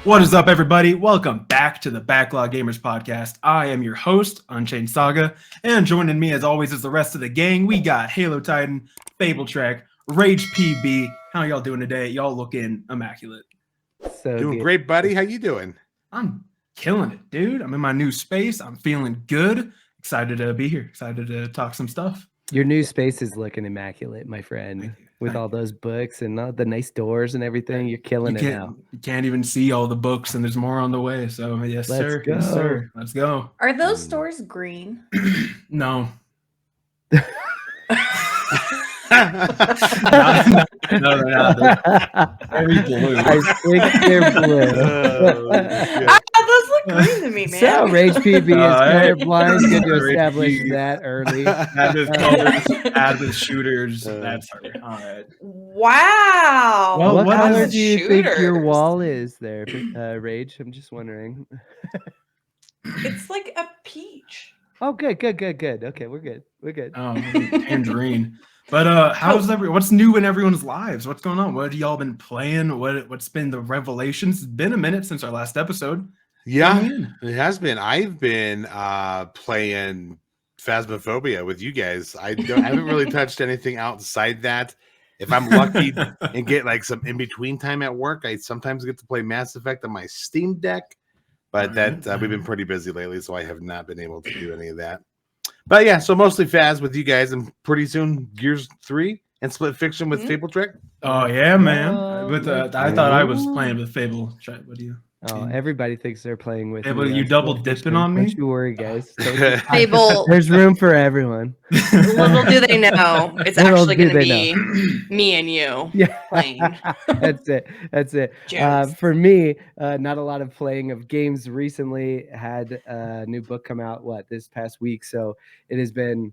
What is up, everybody? Welcome back to the Backlog Gamers podcast. I am your host, Unchained Saga, and joining me as always is the rest of the gang. We got HaloTitan, FableTrek, Rage PB. How y'all doing today? Y'all looking immaculate. So doing good. Great, buddy. How you doing? I'm killing it, dude. I'm in my new space. I'm feeling good. Excited to be here. Excited to talk some stuff. Your new space is looking immaculate, my friend. With all those books and all the nice doors and everything, you're killing it now. You can't even see all the books, and there's more on the way. So yes, Let's sir. go. Yes, sir. Let's go. Are those stores green? No. No, Very blue. I think they're blue. Those look green to me, man. So Rage PB is colorblind. Good to Rage establish PB. that early. Add with colors, add with shooters. That's her. All right. Wow. Well, What what color is do you think your shooters? wall is there, Rage? I'm just wondering. It's like a peach. Oh, good. Okay, we're good. Oh, tangerine. But what's new in everyone's lives? What's going on? What have y'all been playing? What's been the revelations? It's been a minute since our last episode. Yeah, it has been. I've been playing Phasmophobia with you guys. I haven't really touched anything outside that. If I'm lucky and get like some in between time at work, I sometimes get to play Mass Effect on my Steam Deck. But we've been pretty busy lately, so I have not been able to do any of that. But yeah, so mostly Phas with you guys, and pretty soon Gears 3 and Split Fiction with FableTrek. Oh yeah, man. Oh, I thought I was playing with FableTrek. What do you? Oh, everybody thinks they're playing with Fable, me you on double Split dipping Fiction. on me? Don't you worry, guys. Fable. There's room for everyone. Little do they know, it's Little actually do going to they be me and you Yeah, playing. That's it. Jokes. For me, not a lot of playing of games recently. Had a new book come out this past week, so it has been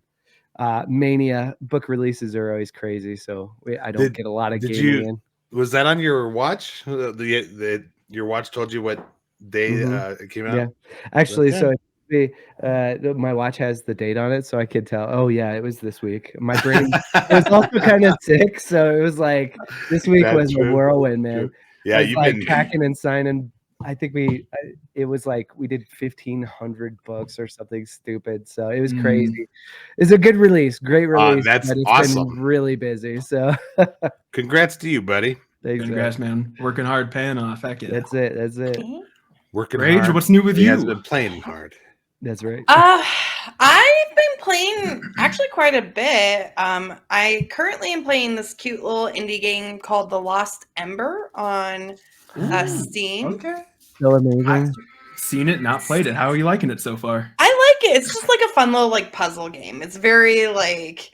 mania. Book releases are always crazy, so I don't get a lot of gaming in. Was that on your watch? Your watch told you what day it came out? Yeah, actually, Okay. so my watch has the date on it, so I could tell. Oh yeah, it was this week. My brain was also kind of sick, so it was like this week That's was true. a whirlwind, man. Yeah, I was you've like been packing and signing. I think it was like we did 1,500 books or something stupid. So it was crazy. It's a good release, great release. that's but it's awesome. been really busy. So Congrats to you, buddy. thanks, Congrats, man. Working hard, paying off. Heck yeah. That's it. Working Rage, hard. what's new with He has you? been playing hard. That's right. I've been playing actually quite a bit. I currently am playing this cute little indie game called The Lost Ember on Steam. Okay. So amazing. Seen it, not played it. How are you liking it so far? I like it. It's just like a fun little like puzzle game. It's very like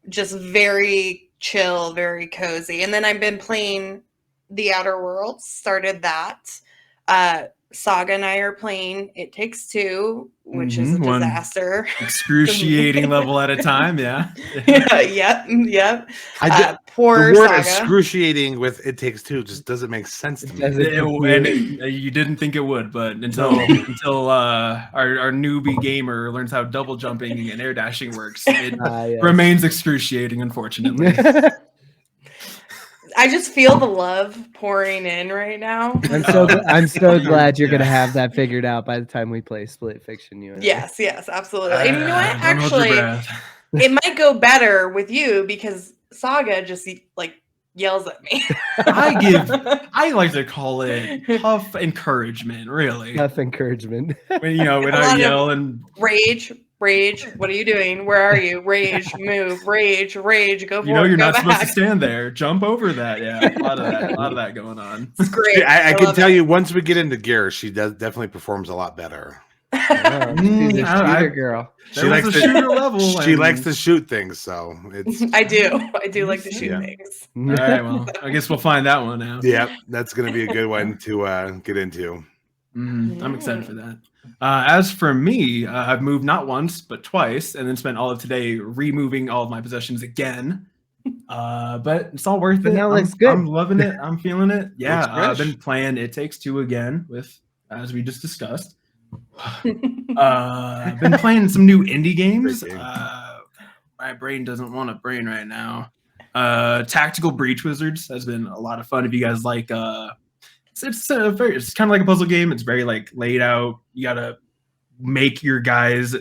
just very chill, very cozy. And then I've been playing The Outer Worlds, started that. Saga and I are playing It Takes Two, which is a One disaster. excruciating level at a time, yeah. Yep. Poor The word Saga. excruciating with It Takes Two just doesn't make sense to me. You didn't think it would, but until our newbie gamer learns how double jumping and air dashing works, it Yes. remains excruciating, unfortunately. I just feel the love pouring in right now. I'm so glad you're gonna have that figured out by the time we play Split Fiction. You and I. Yes, absolutely. And you know what? Don't hold your Actually, breath. it might go better with you because Saga just like yells at me. I like to call it tough encouragement, really. Tough encouragement. When I lot of yell and Rage, what are you doing? Where are you? Rage, move, rage, go forward, you're go not supposed to back. stand there. Jump over that. Yeah, a lot of that going on. It's great. I can love tell it. you once we get into Gears, she definitely performs a lot better. Oh, she's a I- shooter girl. She likes the shooter level. She likes to shoot things, so it's I do like to shoot Yeah. things. All right, well, I guess we'll find that one out. yeah, that's gonna be a good one to get into. I'm excited for that. As for me, I've moved not once but twice, and then spent all of today removing all of my possessions again. But it's all worth But it. now it looks good. I'm loving it. I'm feeling it. Yeah, Looks I've fresh. been playing It Takes Two again with, as we just discussed. I've been playing some new indie games. Great game. My brain doesn't want a brain right now. Tactical Breach Wizards has been a lot of fun. If you guys like it's kind of like a puzzle game. It's very like laid out. You gotta make your guys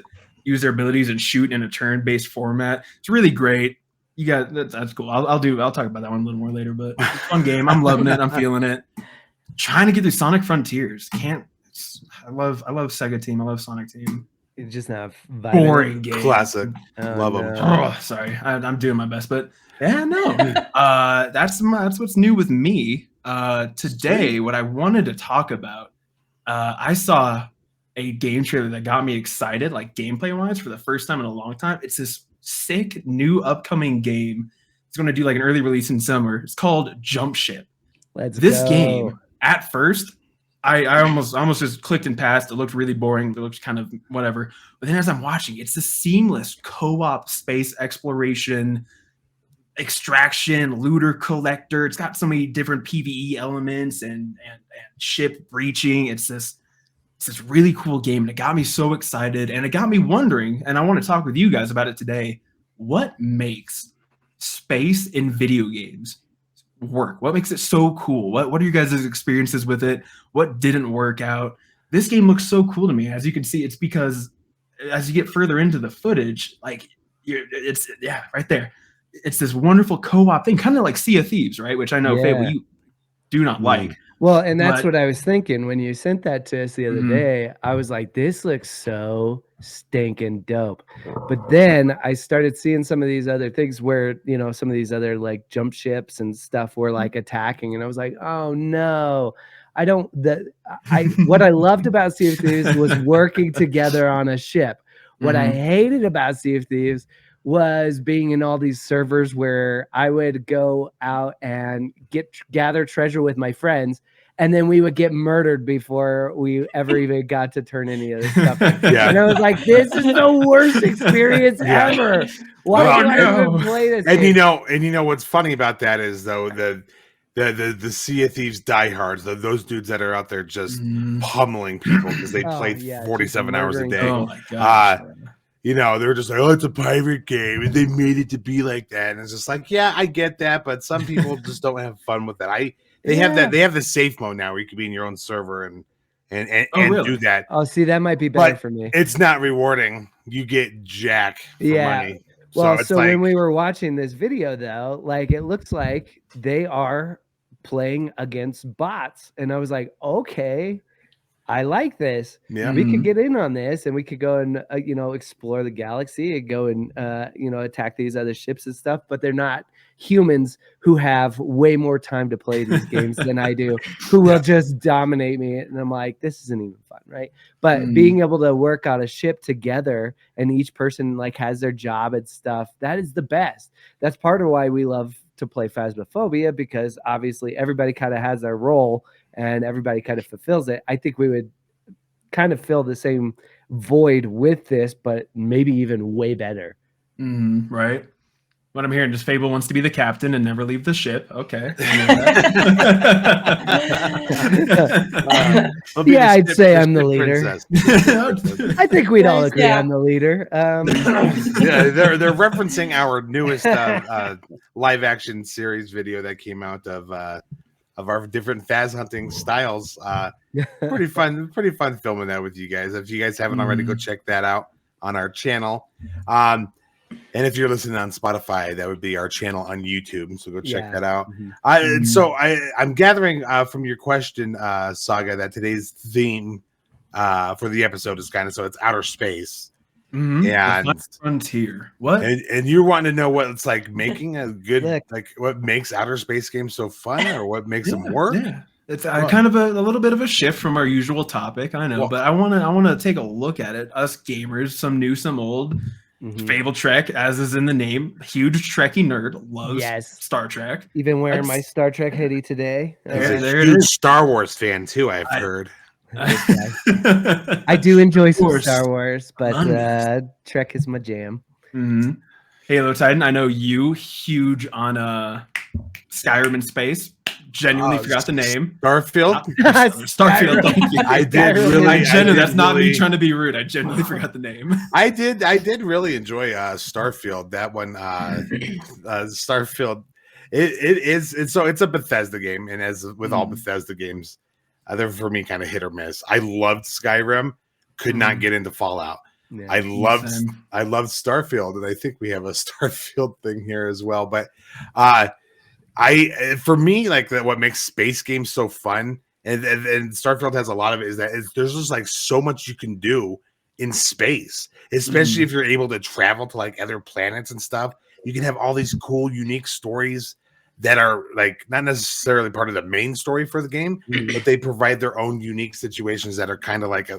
use their abilities and shoot in a turn-based format. It's really great. You got that's cool. I'll talk about that one a little more later, but it's a fun game. I'm loving it. I'm feeling it. Trying to get through Sonic Frontiers. I love Sega Team. I love Sonic Team. It's just not Boring game. Classic. Oh, Love them. Oh, sorry. I'm doing my best, but yeah, no. That's what's new with me. Today, what I wanted to talk about, I saw a game trailer that got me excited, like gameplay wise, for the first time in a long time. It's this sick new upcoming game. It's going to do like an early release in summer. It's called Jump Ship. This game, at first, I almost just clicked and passed. It looked really boring. It looked kind of whatever. But then as I'm watching, it's a seamless co-op space exploration, extraction, looter collector. It's got so many different PvE elements and ship breaching. It's this really cool game, and it got me so excited, and it got me wondering, and I want to talk with you guys about it today. What makes space in video games work? What makes it so cool? What are you guys' experiences with it? What didn't work out? This game looks so cool to me. As you can see, it's because as you get further into the footage, like it's right there. It's this wonderful co-op thing, kind of like Sea of Thieves, right? Which I know, Fable, you do not like. Well, and that's what I was thinking when you sent that to us the other day. I was like, this looks so stinking dope. But then I started seeing some of these other things where, you know, some of these other like jump ships and stuff were like attacking. And I was like, oh no, what I loved about Sea of Thieves was working together on a ship. What I hated about Sea of Thieves was being in all these servers where I would go out and gather treasure with my friends, and then we would get murdered before we ever even got to turn any of this stuff in. Yeah. And I was like, this is the worst experience ever. Why do I even play this And game? you know what's funny about that is though the Sea of Thieves diehards, those dudes that are out there just pummeling people because they played 47 hours a day. Oh my gosh. You know, they're just like, oh, it's a pirate game, and they made it to be like that. And it's just like, yeah, I get that, but some people just don't have fun with it. They have the safe mode now where you can be in your own server and really? Do that. Oh, see, that might be better for me. It's not rewarding. You get jack for money. Well, so when we were watching this video, though, like it looks like they are playing against bots, and I was like, okay, I like this. Yeah. We could get in on this, and we could go and explore the galaxy and go and attack these other ships and stuff. But they're not humans who have way more time to play these games than I do, who will just dominate me. And I'm like, this isn't even fun, right? But being able to work on a ship together and each person like has their job and stuff, that is the best. That's part of why we love to play Phasmophobia, because obviously everybody kind of has their role and everybody kind of fulfills it. I think we would kind of fill the same void with this, but maybe even way better. Right. What I'm hearing is Fable wants to be the captain and never leave the ship. Okay. I'd say I'm the leader. I think we'd all agree I'm the leader. Yeah, they're referencing our newest live action series video that came out of our different Phas hunting styles. Pretty fun filming that with you guys. If you guys haven't already, go check that out on our channel. And if you're listening on Spotify, that would be our channel on YouTube. So go check that out. So I'm gathering from your question, Saga, that today's theme for the episode is kind of it's outer space. And frontier. What? And you're wanting to know what it's like making a good like what makes outer space games so fun, or what makes them work? Yeah. It's kind of a little bit of a shift from our usual topic, I know, but I want to take a look at it. Us gamers, some new, some old. Fable Trek, as is in the name, huge Trekkie nerd, loves Star Trek. Even wearing my Star Trek hoodie today. There it is. Star Wars fan too, I've heard. I do enjoy some Star Wars, but Trek is my jam. HaloTitan, I know you huge on Skyrim in space. Genuinely forgot the name. Starfield. Starfield. Thank you. I did really. That's not me trying to be rude. I genuinely forgot the name. I did really enjoy Starfield. That one, Starfield. it is. It's a Bethesda game, and as with all Bethesda games, they're for me kind of hit or miss. I loved Skyrim, could not get into Fallout. Yeah. I loved Starfield, and I think we have a Starfield thing here as well. But for me, like what makes space games so fun, and Starfield has a lot of it, is that there's just like so much you can do in space, especially if you're able to travel to like other planets and stuff. You can have all these cool, unique stories that are like not necessarily part of the main story for the game, but they provide their own unique situations that are kind of like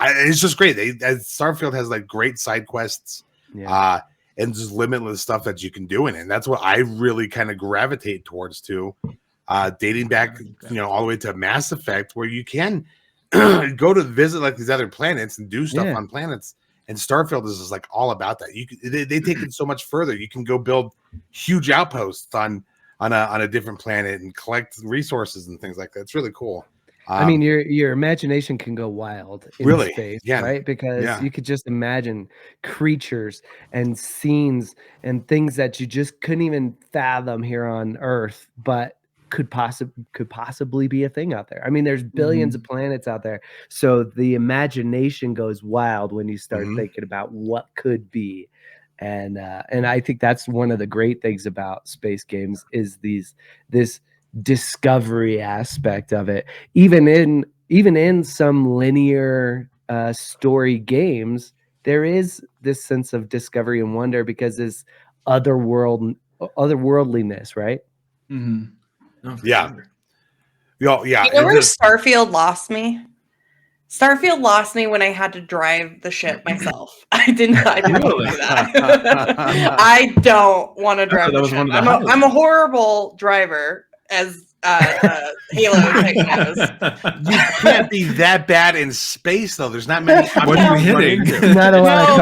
it's just great. Starfield has like great side quests, and just limitless stuff that you can do in it. And that's what I really kind of gravitate towards too, dating back, all the way to Mass Effect, where you can go to visit like these other planets and do stuff on planets. And Starfield is just like all about that. They take it so much further. You can go build huge outposts on a different planet and collect resources and things like that. It's really cool. I mean, your imagination can go wild in space, right? Because you could just imagine creatures and scenes and things that you just couldn't even fathom here on Earth, but could possibly be a thing out there. I mean, there's billions of planets out there, so the imagination goes wild when you start thinking about what could be. And I think that's one of the great things about space games is this discovery aspect of it. Even in some linear story games, there is this sense of discovery and wonder because there's otherworldliness, right? Oh, yeah. Sure. You know where Starfield lost me? Starfield lost me when I had to drive the ship myself. I didn't want to do that. I don't want to drive the ship. I'm a horrible driver, as HaloTitan knows. You can't be that bad in space, though. There's not many. What are you hitting? Not a lot of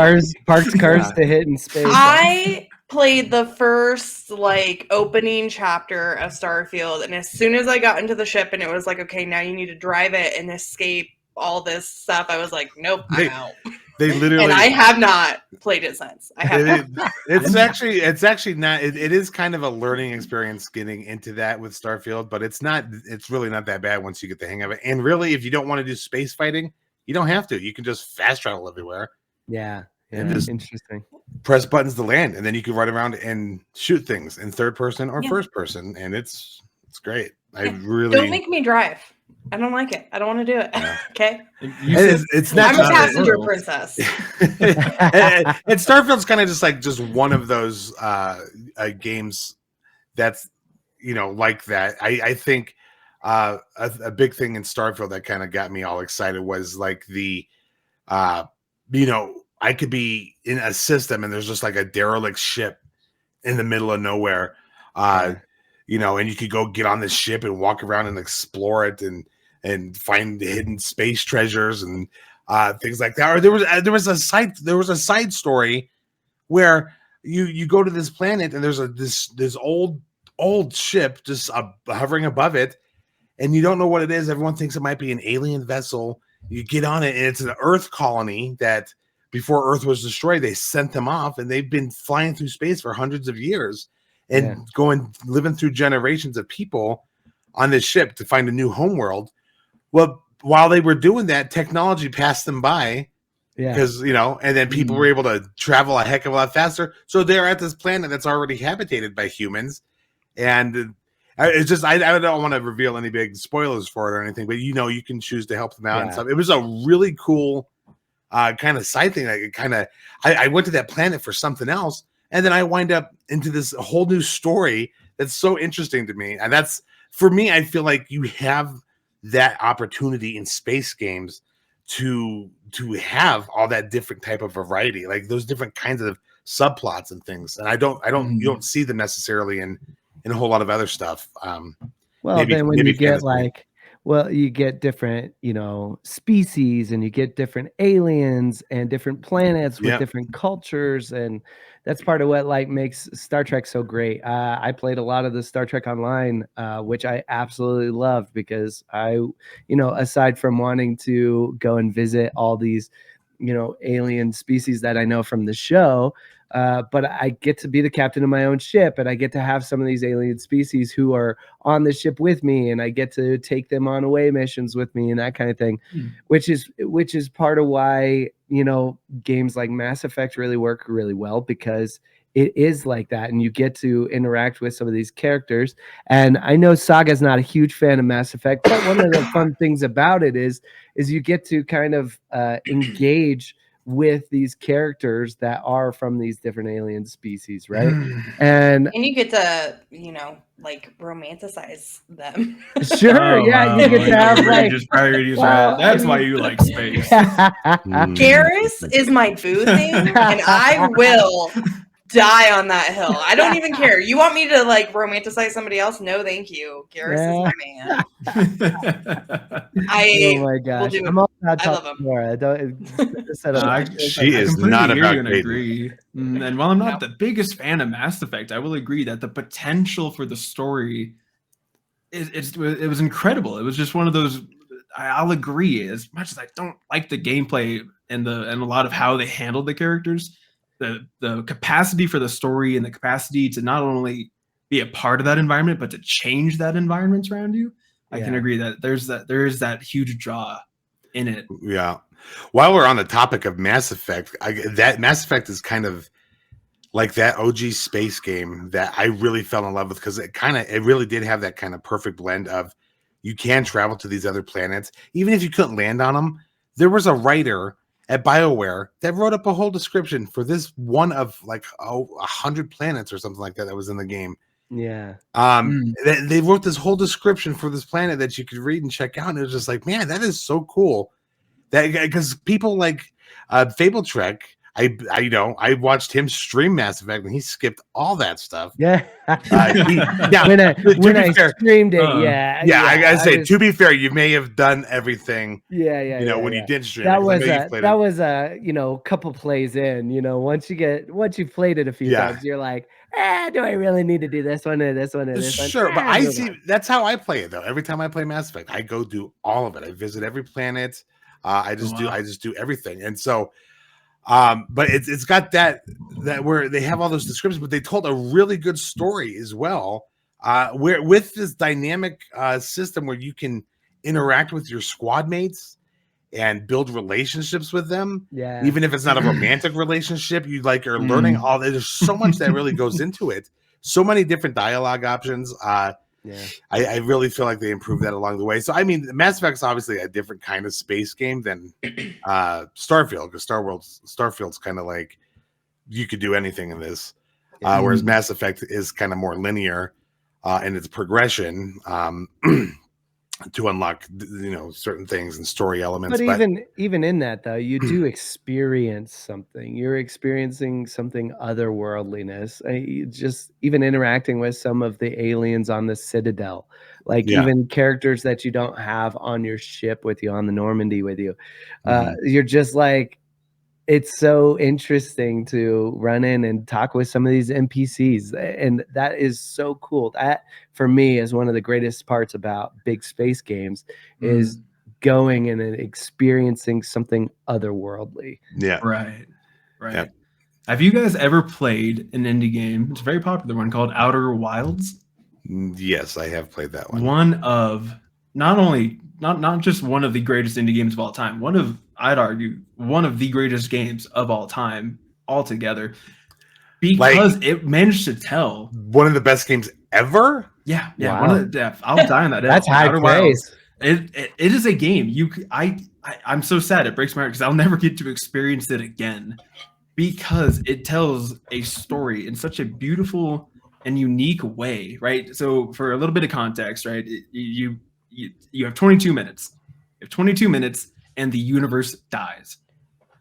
parked cars to hit in space. I played the first opening chapter of Starfield, and as soon as I got into the ship and it was like, okay, now you need to drive it and escape all this stuff, I was like, nope, I'm out. They literally, and I have not played it since. It's actually not. It is kind of a learning experience getting into that with Starfield, but it's really not that bad once you get the hang of it. And really, if you don't want to do space fighting, you don't have to. You can just fast travel everywhere. Yeah, and just interesting. Press buttons to land, and then you can run around and shoot things in third person or first person, and it's great. I really don't make me drive. I don't like it. I don't want to do it. Okay. It's not. I'm a passenger princess. And Starfield's kind of just one of those games that's like that. I think a big thing in Starfield that kind of got me all excited was like I could be in a system and there's just like a derelict ship in the middle of nowhere. And you could go get on this ship and walk around and explore it and find hidden space treasures and things like that. Or there was a side story where you go to this planet and there's this old ship just hovering above it, and you don't know what it is. Everyone thinks it might be an alien vessel. You get on it and it's an Earth colony that before Earth was destroyed, they sent them off, and they've been flying through space for hundreds of years. And living through generations of people on this ship to find a new homeworld. Well, while they were doing that, technology passed them by, because and then people were able to travel a heck of a lot faster. So they're at this planet that's already habitated by humans, and it's just I don't want to reveal any big spoilers for it or anything, but you can choose to help them out and stuff. It was a really cool kind of side thing. Like I went to that planet for something else. And then I wind up into this whole new story that's so interesting to me. And that's, for me, I feel like you have that opportunity in space games to have all that different type of variety, like those different kinds of subplots and things. And you don't see them necessarily in a whole lot of other stuff. Then when you get you get different, species, and you get different aliens and different planets with different cultures, and that's part of what makes Star Trek so great. I played a lot of the Star Trek Online, which I absolutely loved because aside from wanting to go and visit all these, alien species that I know from the show, but I get to be the captain of my own ship, and I get to have some of these alien species who are on the ship with me, and I get to take them on away missions with me and that kind of thing, which is part of why, you know, games like Mass Effect really work really well, because it is like that, and you get to interact with some of these characters. And I know Saga's not a huge fan of Mass Effect, but one of the fun things about it is you get to kind of engage with these characters that are from these different alien species, right? And you get to, you know, like romanticize them. sure, yeah, you get to have like priorities, right? That's why you like space. Garrus is my boo thing, and I will die on that hill. I don't even care. You want me to like romanticize somebody else? No, thank you. Garrus is my man. Oh my gosh, I'm all about I love him. Laura. She is not about agree. And while I'm not the biggest fan of Mass Effect, I will agree that the potential for the story it was incredible. It was just one of those. I'll agree. As much as I don't like the gameplay and a lot of how they handled the characters, the capacity for the story and the capacity to not only be a part of that environment, but to change that environment around you. I can agree that there is that huge draw in it. Yeah. While we're on the topic of Mass Effect, that Mass Effect is kind of like that OG space game that I really fell in love with, because it really did have that kind of perfect blend of, you can travel to these other planets, even if you couldn't land on them. There was a writer at BioWare that wrote up a whole description for this one of like 100 planets or something like that was in the game. Yeah. They wrote this whole description for this planet that you could read and check out, and it was just like, man, that is so cool. That because people like Fable Trek, I watched him stream Mass Effect and he skipped all that stuff. Yeah. When I streamed it, I gotta say, to be fair, you may have done everything. When you did stream that was a couple plays in. Once you've played it a few times, you're like, do I really need to do this one or this one or this one? Sure, but I see that's how I play it though. Every time I play Mass Effect, I go do all of it. I visit every planet. I just do everything, and so. But it's got that where they have all those descriptions, but they told a really good story as well. Where with this dynamic system where you can interact with your squad mates and build relationships with them. Yeah. Even if it's not a romantic relationship, you are learning all that. There's so much that really goes into it. So many different dialogue options. I really feel like they improved that along the way. So, I mean, Mass Effect is obviously a different kind of space game than Starfield, because Starfield's kind of like you could do anything in this, whereas Mass Effect is kind of more linear in its progression to unlock certain things and story elements. But even in that though, you do experience something. You're experiencing something otherworldliness. Just even interacting with some of the aliens on the Citadel, even characters that you don't have on your ship with you, on the Normandy with you. You're just like, it's so interesting to run in and talk with some of these NPCs. And that is so cool. That, for me, is one of the greatest parts about big space games, is going and experiencing something otherworldly. Yeah. Right. Yep. Have you guys ever played an indie game? It's a very popular one called Outer Wilds. Yes, I have played that one. One of not just one of the greatest indie games of all time. I'd argue one of the greatest games of all time altogether, because it managed to tell one of the best games ever. Yeah. Wow. I'll die on that. That's high praise. It is a game. I'm so sad. It breaks my heart because I'll never get to experience it again, because it tells a story in such a beautiful and unique way, right? So for a little bit of context, right, you have 22 minutes. You have 22 minutes and the universe dies.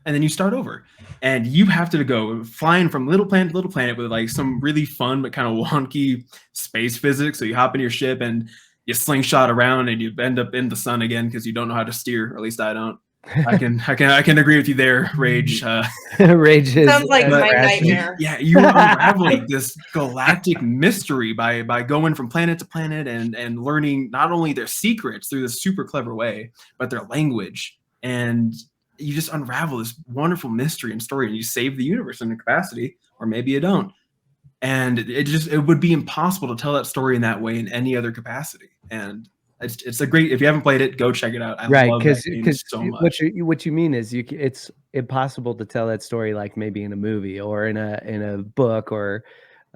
And then you start over. And you have to go flying from little planet to little planet with some really fun but kind of wonky space physics. So you hop in your ship and you slingshot around and you end up in the sun again because you don't know how to steer, or at least I don't. I can agree with you there, Rage. Rage sounds like my nightmare. Yeah, you are unraveling this galactic mystery by going from planet to planet and learning not only their secrets through this super clever way, but their language. And you just unravel this wonderful mystery and story, and you save the universe in a capacity or maybe you don't. And it would be impossible to tell that story in that way in any other capacity. And it's a great, if you haven't played it, go check it out. I love that game so much. What you mean is it's impossible to tell that story like maybe in a movie or in a book or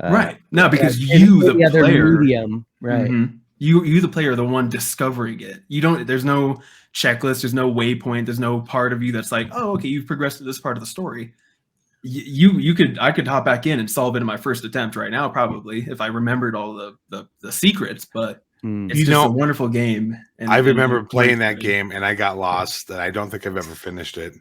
right. No, because you, the player, medium, right? Mm-hmm. You, the player, are the one discovering it. You don't. There's no checklist. There's no waypoint. There's no part of you that's like, oh, okay, you've progressed to this part of the story. I could hop back in and solve it in my first attempt right now, probably, if I remembered all the secrets. But it's just a wonderful game. And I remember playing that game and I got lost, and I don't think I've ever finished it.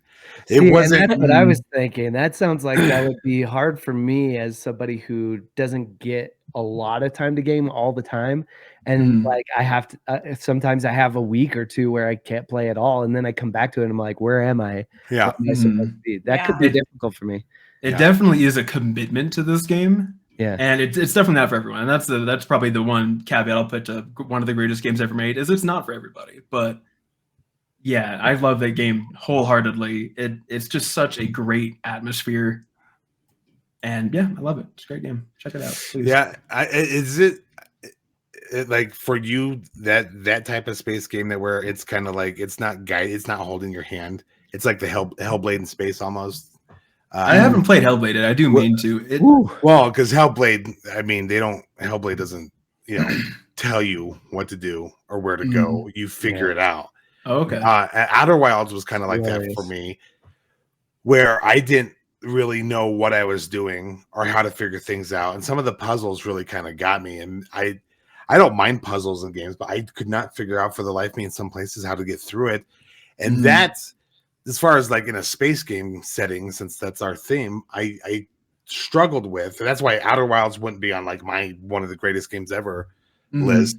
That's what I was thinking. That sounds like that would be hard for me as somebody who doesn't get a lot of time to game all the time. And like I have to, sometimes I have a week or two where I can't play at all. And then I come back to it and I'm like, where am I? Yeah. What am I supposed to be? That could be difficult for me. It definitely is a commitment to this game. Yeah. And it's definitely not for everyone. And that's probably the one caveat I'll put to one of the greatest games ever made is it's not for everybody. But yeah, I love that game wholeheartedly. It's just such a great atmosphere. And yeah, I love it. It's a great game. Check it out, please. Yeah. Is it like for you that type of space game that where it's kind of like it's not holding your hand. It's like the Hellblade in space almost. I haven't played Hellblade. I do mean to. Well, because Hellblade, I mean, Hellblade doesn't, tell you what to do or where to go. You figure it out. Oh, okay. Outer Wilds was kind of like that for me, where I didn't really know what I was doing or how to figure things out, and some of the puzzles really kind of got me. And I don't mind puzzles in games, but I could not figure out for the life of me in some places how to get through it. And that's, as far as like in a space game setting, since that's our theme, I struggled with, and that's why Outer Wilds wouldn't be on like my one of the greatest games ever list,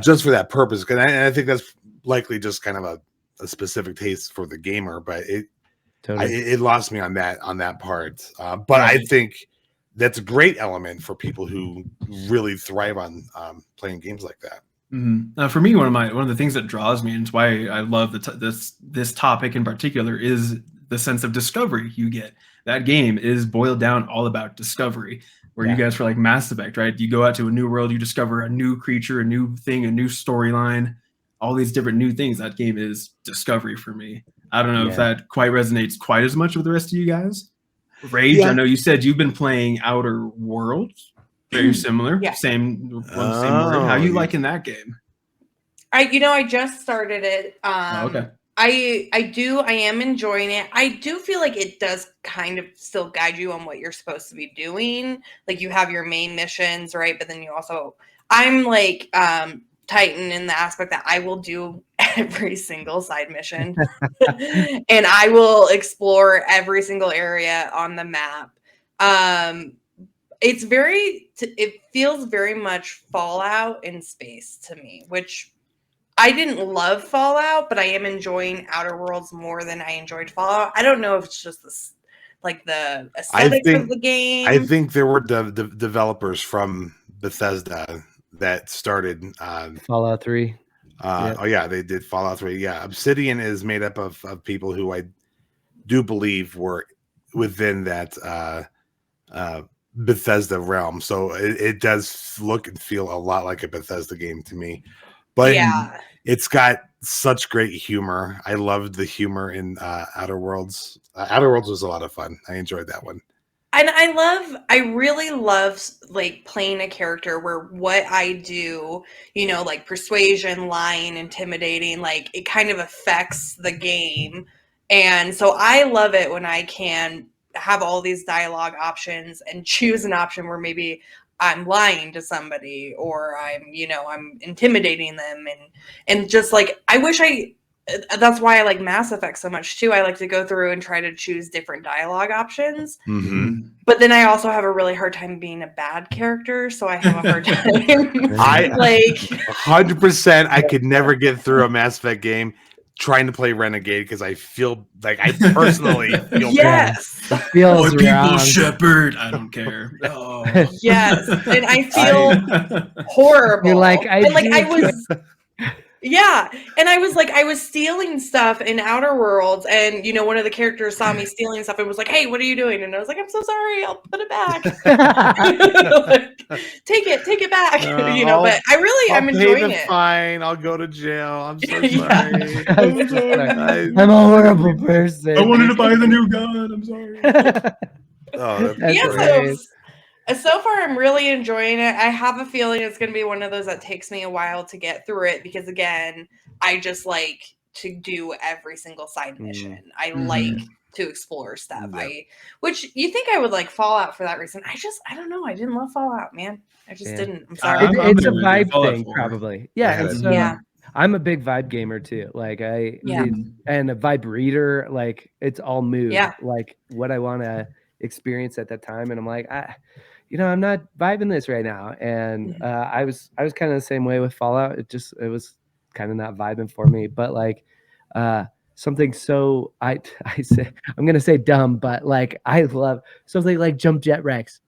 just for that purpose. Because I think that's likely just kind of a specific taste for the gamer, but it lost me on that part. But I think that's a great element for people who really thrive on playing games like that. For me, one of the things that draws me, and it's why I love this topic in particular, is the sense of discovery you get. That game is boiled down all about discovery. Where you guys for like Mass Effect, right? You go out to a new world, you discover a new creature, a new thing, a new storyline, all these different new things. That game is discovery for me. I don't know if that quite resonates quite as much with the rest of you guys. Rage, I know you said you've been playing Outer Worlds. Very similar. Yeah. Same word. How you liking that game? I just started it. Okay. I am enjoying it. I do feel like it does kind of still guide you on what you're supposed to be doing. Like you have your main missions, right? But then you also, I'm like Titan in the aspect that I will do every single side mission and I will explore every single area on the map. It feels very much Fallout in space to me, which I didn't love Fallout, but I am enjoying Outer Worlds more than I enjoyed Fallout. I don't know if it's just this, like the aesthetics of the game. I think there were the developers from Bethesda that started Fallout 3. Oh yeah, they did Fallout 3. Yeah, Obsidian is made up of people who I do believe were within that Bethesda realm. So it does look and feel a lot like a Bethesda game to me. But it's got such great humor. I loved the humor in Outer Worlds. Outer Worlds was a lot of fun. I enjoyed that one. And I really love like playing a character where what I do, like persuasion, lying, intimidating, like it kind of affects the game. And so I love it when I can have all these dialogue options and choose an option where maybe I'm lying to somebody or I'm intimidating them and just like, that's why I like Mass Effect so much too. I like to go through and try to choose different dialogue options. But then I also have a really hard time being a bad character. So I have a hard time. Like 100%. I could never get through a Mass Effect game trying to play Renegade because I feel like I personally feel yes. It feels people Shepard. I don't care. Oh. Yes. And I feel horrible. You're like, Yeah. And I was stealing stuff in Outer Worlds, and one of the characters saw me stealing stuff and was like, "Hey, what are you doing?" And I was like, "I'm so sorry, I'll put it back." Like, take it back. But I'm pay enjoying the it. fine. I'll go to jail. I'm so Yeah. sorry. I'm so sorry. I'm a horrible person. I wanted to buy the new gun. I'm sorry. Oh, That's Yeah, great. so far I'm really enjoying it. I have a feeling it's going to be one of those that takes me a while to get through it because, again, I just like to do every single side mission. I like to explore stuff. Yep. Which you think I would like Fallout for that reason. I don't know. I didn't love Fallout, man. I just didn't. I'm sorry. I'm It's a there with you. vibe Fallout thing, 4. probably. Yeah, had and it. so Yeah. I'm a big vibe gamer too. Like Yeah. and a vibe reader. Like it's all mood. Yeah. Like what I want to experience at that time, and I'm like, I'm not vibing this right now. And I was kind of the same way with Fallout. It was kind of not vibing for me. But like something so I'm gonna say dumb, but like I love something like Jump Jet Rex.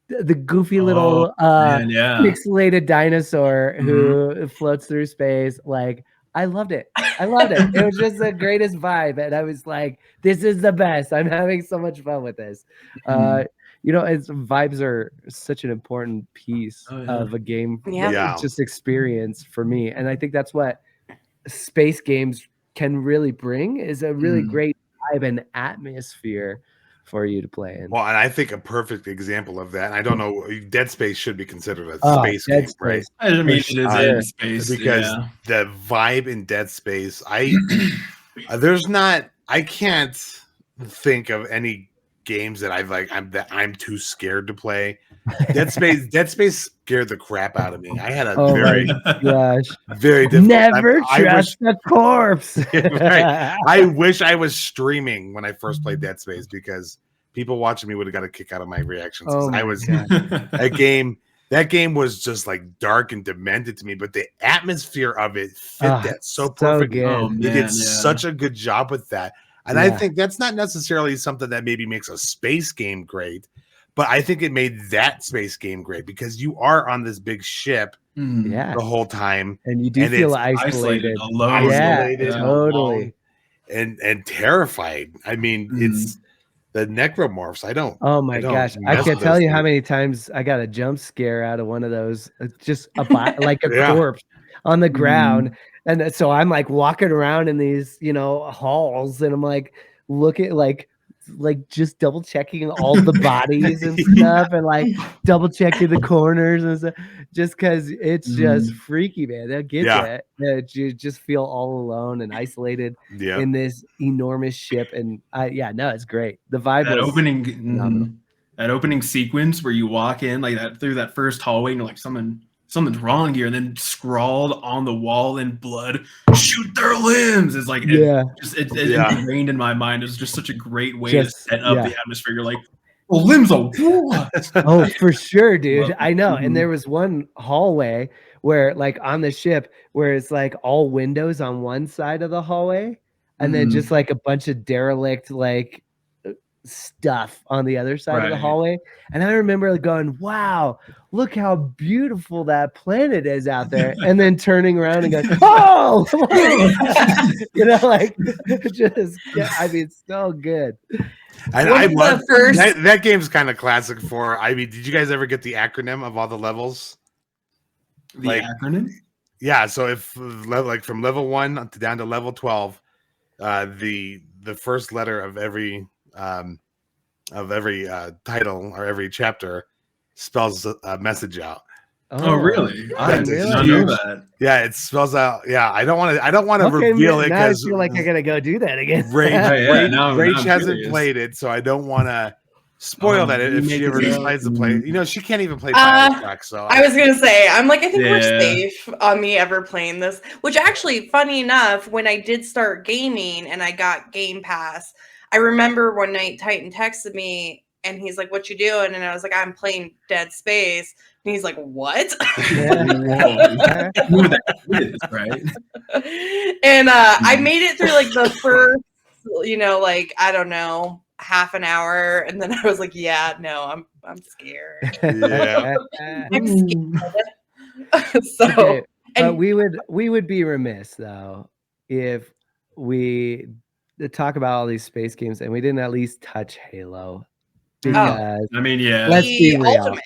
The goofy little Man, yeah. pixelated dinosaur who floats through space. Like I loved it. It was just the greatest vibe, and I was like, "This is the best." I'm having so much fun with this. It's vibes are such an important piece of a game. Yeah. Just experience for me, and I think that's what space games can really bring is a really great vibe and atmosphere for you to play in. Well, and I think a perfect example of that, and I don't know, Dead Space should be considered a space Dead game, Space. right? I mean, it is sure. in space Because the vibe in Dead Space, I can't think of any games that I'm too scared to play. Dead Space scared the crap out of me. I had a very gosh. very difficult Never time. trust a corpse. Right. I wish I was streaming when I first played Dead Space because people watching me would have got a kick out of my reactions. That game was just like dark and demented to me, but the atmosphere of it fit that so perfectly. They did such a good job with that. And I think that's not necessarily something that maybe makes a space game great, but I think it made that space game great because you are on this big ship the whole time. And you do feel isolated. Alone. Isolated, totally. Alone, and terrified. I mean, it's the necromorphs. Oh my gosh. I can't tell you how many times I got a jump scare out of one of those. Just like a corpse on the ground. And so I'm like walking around in these, halls, and I'm like looking like just double checking all the bodies and stuff, and like double checking the corners and stuff, just because it's just freaky, man. That gets it. You just feel all alone and isolated in this enormous ship, and it's great. The vibe that was phenomenal. That opening sequence where you walk in like that through that first hallway, and you're like, something's wrong here, and then scrawled on the wall in blood, "Shoot their limbs." It's like it's ingrained in my mind. It's just such a great way to set up the atmosphere. You're like, "Well, limbs of what?" Oh, for sure, dude. I know. And there was one hallway where, like, on the ship, where it's like all windows on one side of the hallway, and then just like a bunch of derelict like stuff on the other side of the hallway. And I remember going, "Wow, look how beautiful that planet is out there," and then turning around and going, "Oh!" So good. I love that game's kind of classic for. I mean, did you guys ever get the acronym of all the levels? The acronym? Yeah. So if from level 1 down to level 12, the first letter of every title or every chapter spells a message out. Oh, really? I did not know that. Yeah, it spells out. Yeah, I don't want to reveal it because I feel like I gotta go do that again. Rach hasn't played it, so I don't want to spoil that if she ever decides to play. She can't even play Bioshock. So I was gonna say, I'm like, I think we're safe on me ever playing this. Which actually, funny enough, when I did start gaming and I got Game Pass, I remember one night Titan texted me and he's like, "What you doing?" And I was like, "I'm playing Dead Space." And he's like, "What?" Right? And I made it through like the first, I don't know, half an hour, and then I was like, "Yeah, no, I'm scared." Yeah. I'm scared. So. Okay. But we would be remiss though if we talk about all these space games and we didn't at least touch Halo, because I mean, yeah. let's be real. Ultimate.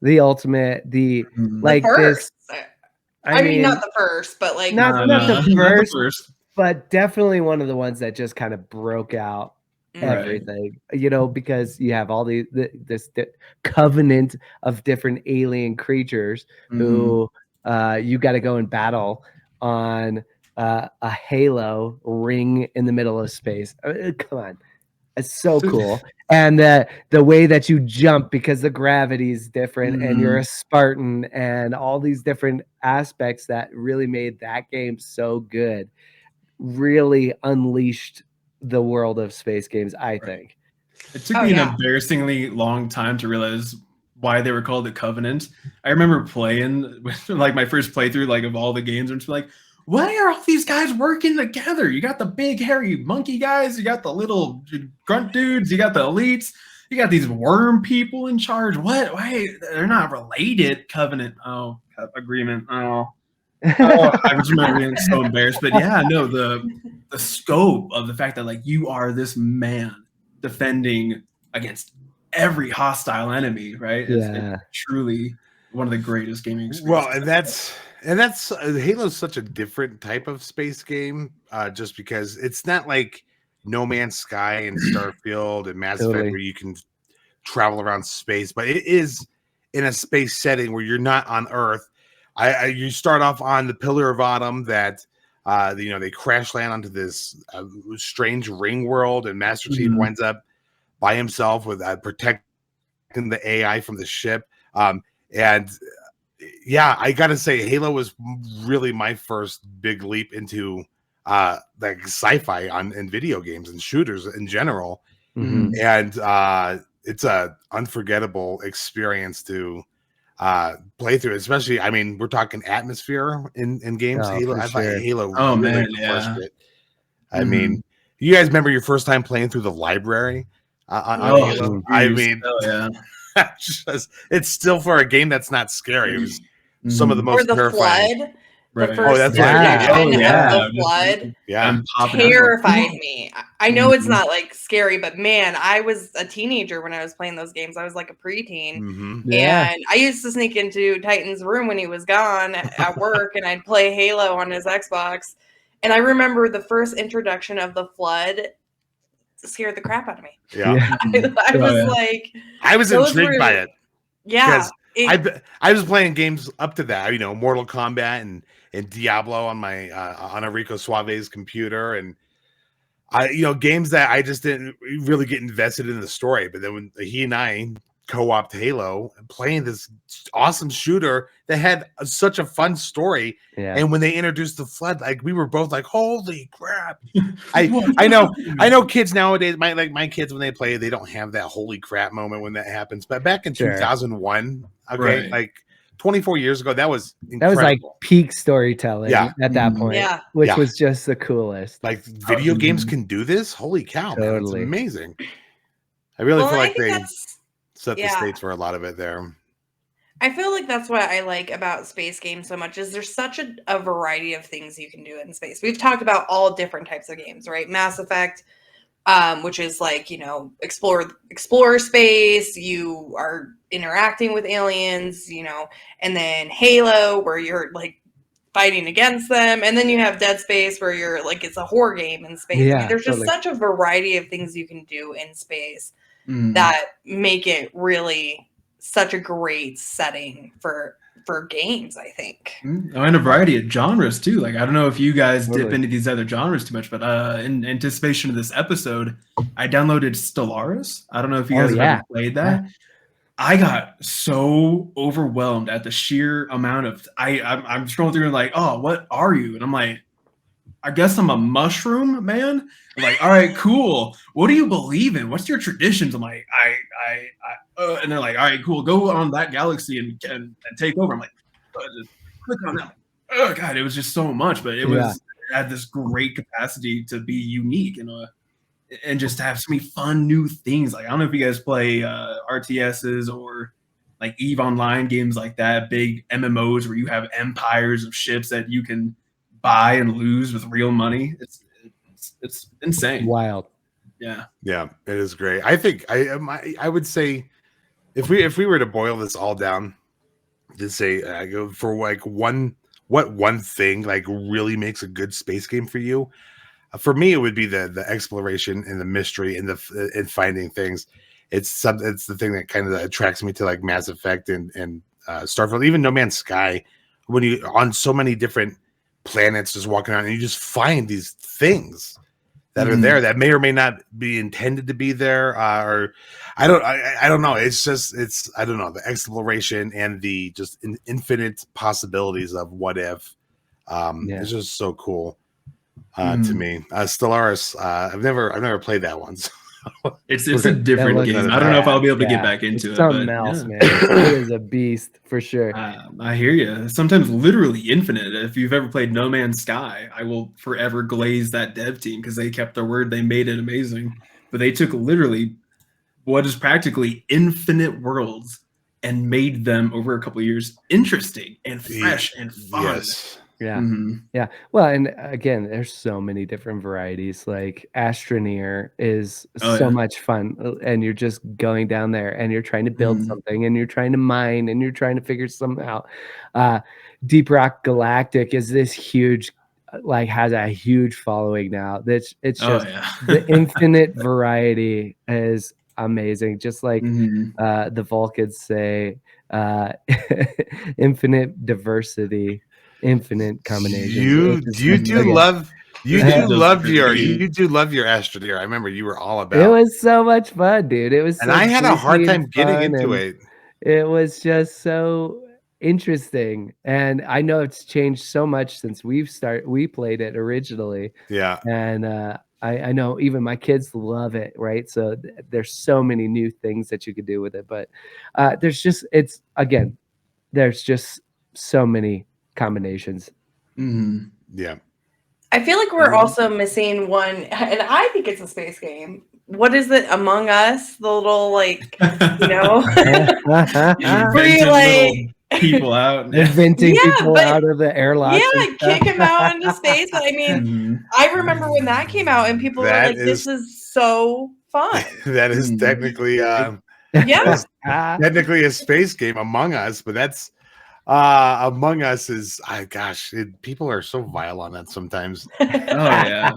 The ultimate, Mhm. like The first. this. I mean, not the first, but like not the not first, but definitely one of the ones that just kind of broke out everything, because you have all this covenant of different alien creatures who you got to go and battle on a Halo ring in the middle of space. Come on. It's so cool. And the way that you jump, because the gravity is different and you're a Spartan, and all these different aspects that really made that game so good, really unleashed the world of space games, I think. It took me an embarrassingly long time to realize why they were called the Covenant. I remember playing like my first playthrough, like of all the games, and it's like, why are all these guys working together? You got the big hairy monkey guys, you got the little grunt dudes, you got the elites, you got these worm people in charge. What? Why? They're not related. Covenant. Oh, agreement. Oh. I was remember being so embarrassed. But yeah, no, the scope of the fact that like you are this man defending against every hostile enemy, right? It's truly one of the greatest gaming experiences. Well, and that's Halo's such a different type of space game, just because it's not like No Man's Sky and Starfield and Mass Effect where you can travel around space, but it is in a space setting where you're not on Earth. You start off on the Pillar of Autumn that they crash land onto this strange ring world, and Master Chief winds up by himself with protecting the AI from the ship. And yeah, I gotta say, Halo was really my first big leap into like sci-fi in video games and shooters in general. And it's a unforgettable experience to play through, especially, I mean, we're talking atmosphere in games. Halo, I thought Halo crushed it. I mean, you guys remember your first time playing through the library on Halo? I mean, it's still, for a game that's not scary, it was some of the most terrifying. Flood. The first the flood terrified me. I know it's not like scary, but man, I was a teenager when I was playing those games. I was like a preteen, and I used to sneak into Titan's room when he was gone at work, and I'd play Halo on his Xbox. And I remember the first introduction of the flood scared the crap out of me. I was intrigued by it. Yeah. I was playing games up to that, Mortal Kombat and Diablo on my on Enrico Suave's computer, and games that I just didn't really get invested in the story. But then when he and I co-opted Halo and playing this awesome shooter that had such a fun story, and when they introduced the flood, like we were both like, "Holy crap!" I know kids nowadays, my kids, when they play, they don't have that holy crap moment when that happens. But back in 2001, like 24 years ago, that was incredible. That was like peak storytelling at that point, which was just the coolest. Like video games can do this? Holy cow, man, it's amazing. I really feel like they set the stage for a lot of it there. I feel like that's what I like about space games so much, is there's such a variety of things you can do in space. We've talked about all different types of games, right? Mass Effect, which is like, explore space, you are interacting with aliens, and then Halo, where you're like fighting against them, and then you have Dead Space, where you're like, it's a horror game in space. I mean, there's just such a variety of things you can do in space that make it really such a great setting for games, I think. And a variety of genres too. Like, I don't know if you guys dip into these other genres too much, but in anticipation of this episode, I downloaded Stellaris. I don't know if you guys have ever played that. I got so overwhelmed at the sheer amount of I'm scrolling through and like, oh, what are you? And I'm like, I guess I'm a mushroom man. I'm like, all right, cool. What do you believe in? What's your traditions? I'm like, and they're like, all right, cool. Go on that galaxy and take over. I'm like, just click on that. Oh God, it was just so much, but it had this great capacity to be unique and just to have so many fun new things. Like, I don't know if you guys play RTSs or like EVE Online games like that, big MMOs where you have empires of ships that you can buy and lose with real money. It's insane. Wild. Yeah. Yeah, it is great. I think I would say if we were to boil this all down to say go for like one thing like really makes a good space game for you. For me, it would be the exploration and the mystery and and finding things. It's the thing that kind of attracts me to like Mass Effect and Starfield, even No Man's Sky. When you on so many different planets, just walking around and you just find these things that are there that may or may not be intended to be there, or I don't know. It's I don't know, the exploration and the just infinite possibilities of what if. It's just so cool. To me, Stellaris. I've never played that one. So. It's a different game. I don't know if I'll be able to get back into it. Something but, else, man. It is a beast for sure. I hear you. Sometimes literally infinite. If you've ever played No Man's Sky, I will forever glaze that dev team because they kept their word. They made it amazing, but they took literally what is practically infinite worlds and made them over a couple of years interesting and fresh and fun. Yes. Yeah. Yeah. Well, and again, there's so many different varieties. Like Astroneer is so much fun. And you're just going down there and you're trying to build something and you're trying to mine and you're trying to figure something out. Deep Rock Galactic is this huge, like has a huge following now. It's just the infinite variety is amazing. Just like the Vulcans say, infinite diversity. Infinite combinations. You do love your Astroneer. I remember you were all about it. Was so much fun, dude. It was, and I had a hard time getting into it. It was just so interesting, and I know it's changed so much since we played it originally. Yeah, and I know even my kids love it, right? So there's so many new things that you could do with it, but there's just so many combinations. Yeah, I feel like we're also missing one, and I think it's a space game. What is it? Among Us, the little like, where you like people out, inventing people out of the airlock. Yeah, kick them out into space. I mean, I remember when that came out, and people were like, "This is so fun." That is technically, technically a space game, Among Us, but that's. Among Us is, people are so vile on that sometimes. Oh yeah,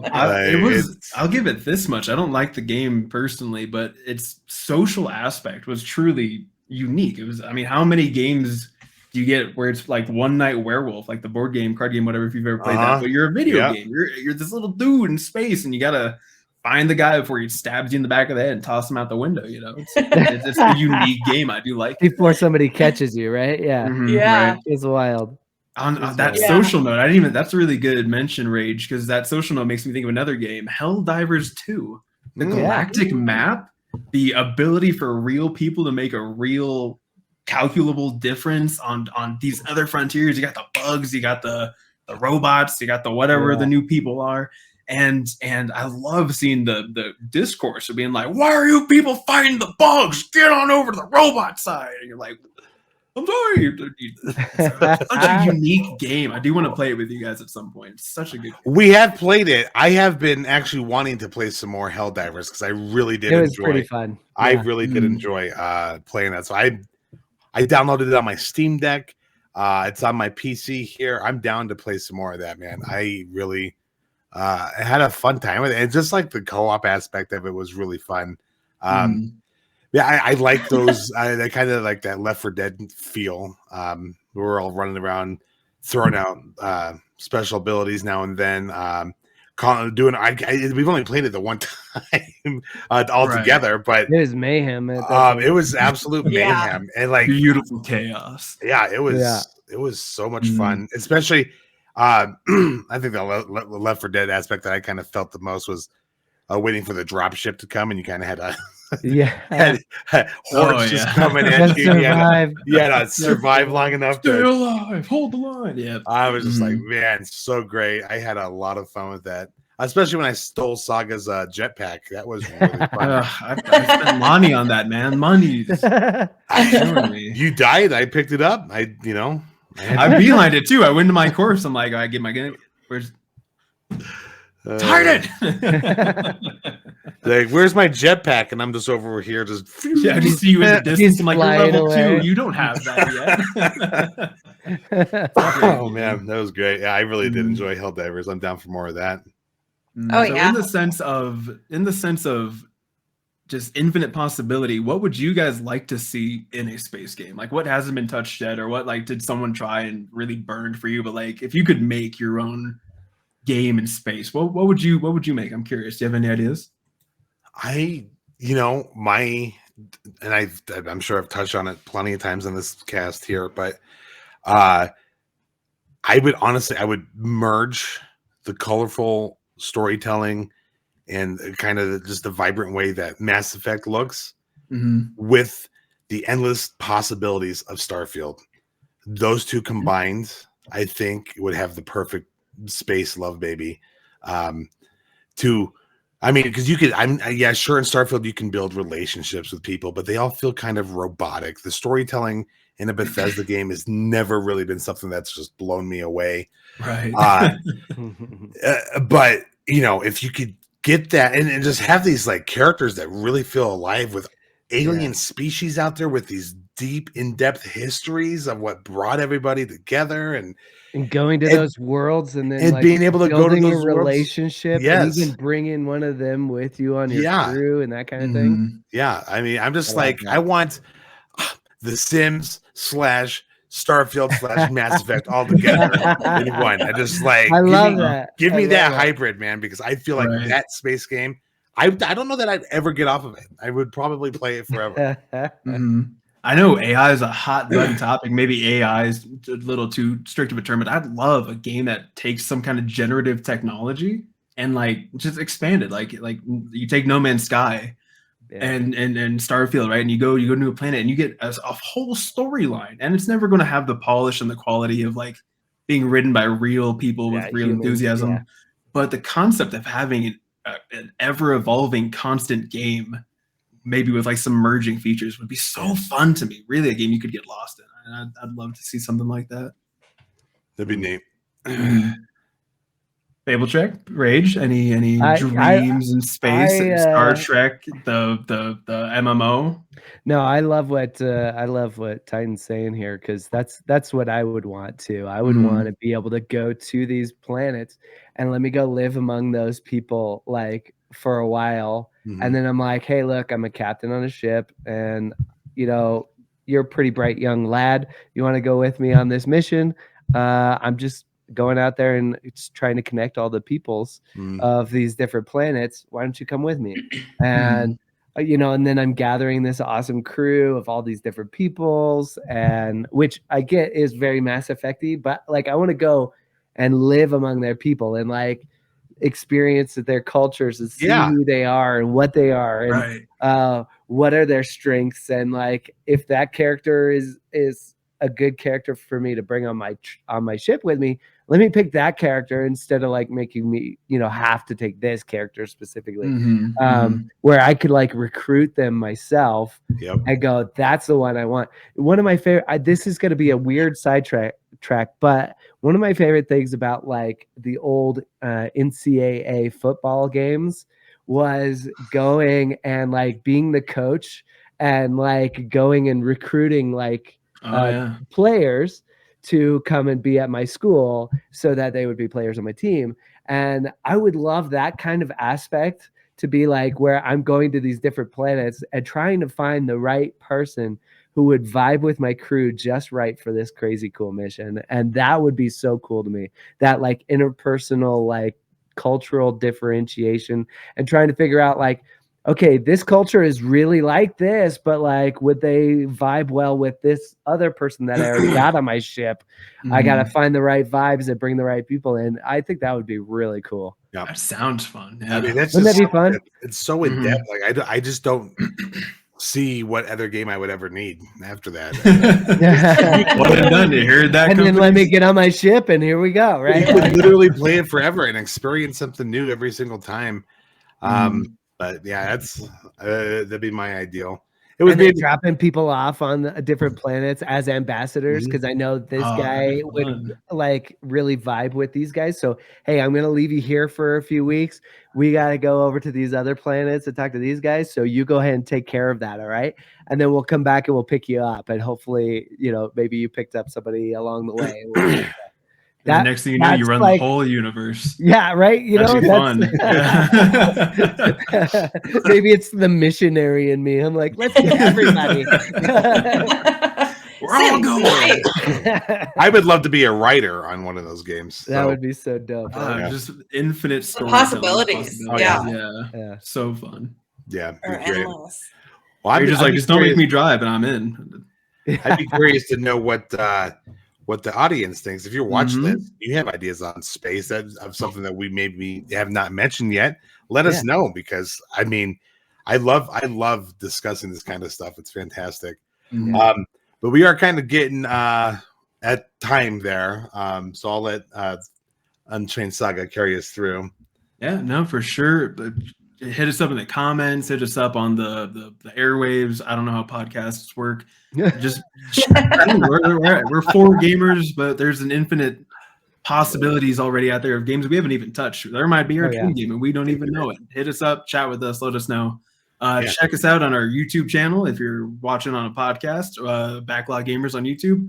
I'll give it this much. I don't like the game personally, but its social aspect was truly unique. It was, I mean, how many games do you get where it's like One Night Werewolf, like the board game, card game, whatever, if you've ever played that, but you're a video game. You're this little dude in space, and you gotta find the guy before he stabs you in the back of the head and toss him out the window. It's a unique game. I do like before somebody catches you, right? Yeah, right. It's wild. On that social note, that's a really good mention, Rage, because that social note makes me think of another game, Helldivers 2. The galactic map, the ability for real people to make a real calculable difference on these other frontiers. You got the bugs, you got the robots, you got the whatever the new people are. And I love seeing the discourse of being like, why are you people fighting the bugs? Get on over to the robot side. And you're like, I'm sorry. It's such a unique game. I do want to play it with you guys at some point. It's such a good game. We have played it. I have been actually wanting to play some more Helldivers because I really did enjoy it. It was pretty fun. I really did enjoy playing that. So I downloaded it on my Steam Deck. It's on my PC here. I'm down to play some more of that, man. I really... I had a fun time with it, and just like the co-op aspect of it was really fun. I like those. I kind of like that Left 4 Dead feel. We're all running around, throwing out special abilities now and then. We've only played it the one time all together, but it was mayhem. It was absolute mayhem and like beautiful chaos. Yeah, it was. It was so much fun, especially. I think the Left 4 Dead aspect that I kind of felt the most was waiting for the drop ship to come, and you kind of had hordes just coming at you. You had to survive long enough Stay alive, hold the line. Yeah, I was just like, man, so great. I had a lot of fun with that. especially when I stole Saga's jetpack. That was really fun. I spent money on that, man. Money. You died. I picked it up. I beelined it too. I went to my course. I'm like, I get my gun. Where's Titan? Like, where's my jetpack? And I'm just over here, just I just see you in the distance. I'm like, you're level away. 2. You don't have that yet. Oh man, that was great. Yeah, I really did enjoy Helldivers. I'm down for more of that. Oh, so yeah. in the sense of just infinite possibility, what would you guys like to see in a space game? Like, what hasn't been touched yet, or what like did someone try and really burned for you? But like, if you could make your own game in space, what would you make? I'm curious. Do you have any ideas? I'm sure I've touched on it plenty of times in this cast here, but I would merge the colorful storytelling and kind of just the vibrant way that Mass Effect looks with the endless possibilities of Starfield. Those two combined, I think, would have the perfect space love baby. Because you could, sure, in Starfield you can build relationships with people, but they all feel kind of robotic. The storytelling in a Bethesda game has never really been something that's just blown me away. Right. But if you could get that and just have these like characters that really feel alive with alien species out there with these deep, in-depth histories of what brought everybody together and going to those worlds and then like being able to go to building those a relationship and even bringing one of them with you on your crew and that kind of thing. Yeah. I mean, I'm just I want the Sims / Starfield / Mass Effect all together in one. I just like, I love that. Give me that hybrid, man, because I feel like that space game, I don't know that I'd ever get off of it. I would probably play it forever. I know AI is a hot button topic. Maybe AI is a little too strict of a term, but I'd love a game that takes some kind of generative technology and like just expand it. Like you take No Man's Sky and Starfield, right? And you go to a planet and you get a whole storyline, and it's never going to have the polish and the quality of like being written by real people with real enthusiasm. Yeah. But the concept of having an ever evolving, constant game, maybe with like some merging features, would be so fun to me. Really, a game you could get lost in. And I'd love to see something like that. That'd be neat. Fabletrek, Rage, any dreams in space? Star Trek, the MMO. No, I love what Titan's saying here, because that's what I would want to. I would want to be able to go to these planets and let me go live among those people like for a while. And then I'm like, hey, look, I'm a captain on a ship, and you're a pretty bright young lad. You want to go with me on this mission? I'm just going out there and it's trying to connect all the peoples of these different planets. Why don't you come with me? And and then I'm gathering this awesome crew of all these different peoples, and which I get is very Mass Effect-y, but like I want to go and live among their people and like experience their cultures and see who they are and what they are and what are their strengths, and like if that character is a good character for me to bring on my ship with me, let me pick that character instead of like making me have to take this character specifically. Where I could like recruit them myself and go, that's the one I want. One of my favorite, this is going to be a weird sidetrack, but one of my favorite things about like the old NCAA football games was going and like being the coach and like going and recruiting like players to come and be at my school so that they would be players on my team. And I would love that kind of aspect to be like where I'm going to these different planets and trying to find the right person who would vibe with my crew just right for this crazy cool mission. And that would be so cool to me, that like interpersonal, like cultural differentiation and trying to figure out like, okay, this culture is really like this, but like, would they vibe well with this other person that I already got on my ship? I got to find the right vibes and bring the right people in. I think that would be really cool. That sounds fun. I mean, wouldn't that be fun? It's so in depth. Like I just don't see what other game I would ever need after that. Well done. You heard that? And then let me get on my ship, and here we go. Right? You could literally play it forever and experience something new every single time. But yeah, that's that'd be my ideal. It would be dropping people off on different planets as ambassadors, because I know this guy would like really vibe with these guys. So hey, I'm gonna leave you here for a few weeks. We gotta go over to these other planets and talk to these guys. So you go ahead and take care of that, all right? And then we'll come back and we'll pick you up, and hopefully, maybe you picked up somebody along the way. The next thing you know, you run the whole universe. Yeah, right. That's fun. Maybe it's the missionary in me. I'm like, let's get everybody. We're all going. I would love to be a writer on one of those games. That would be so dope. Just infinite story possibilities. Yeah. So fun. Yeah. Endless. Well, You're just like, just don't make me drive, and I'm in. I'd be curious to know what the audience thinks. If you're watching this, you have ideas on space of something that we maybe have not mentioned yet, let us know, because I mean, I love discussing this kind of stuff. It's fantastic. But we are kind of getting at time there. So I'll let Unchained Saga carry us through. Yeah, no, for sure. But hit us up in the comments, hit us up on the airwaves. I don't know how podcasts work. Just we're four gamers, but there's an infinite possibilities already out there of games we haven't even touched. There might be our dream game and we don't even know it. Hit us up, chat with us, let us know. Check us out on our YouTube channel if you're watching on a podcast. Backlog Gamers on YouTube.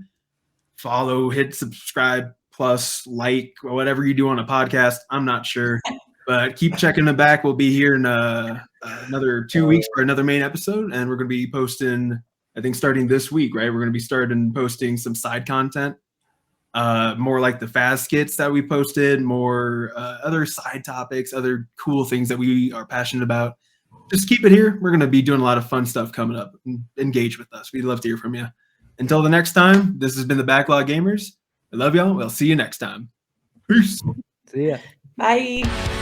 Follow, hit subscribe, plus like, whatever you do on a podcast. I'm not sure. But keep checking the back. We'll be here in another 2 weeks for another main episode, and we're going to be posting, I think, starting this week, right? We're going to be starting posting some side content, more like the fast skits that we posted, more other side topics, other cool things that we are passionate about. Just keep it here. We're going to be doing a lot of fun stuff coming up. Engage with us. We'd love to hear from you. Until the next time, this has been the Backlog Gamers. I love y'all. We'll see you next time. Peace. See ya. Bye.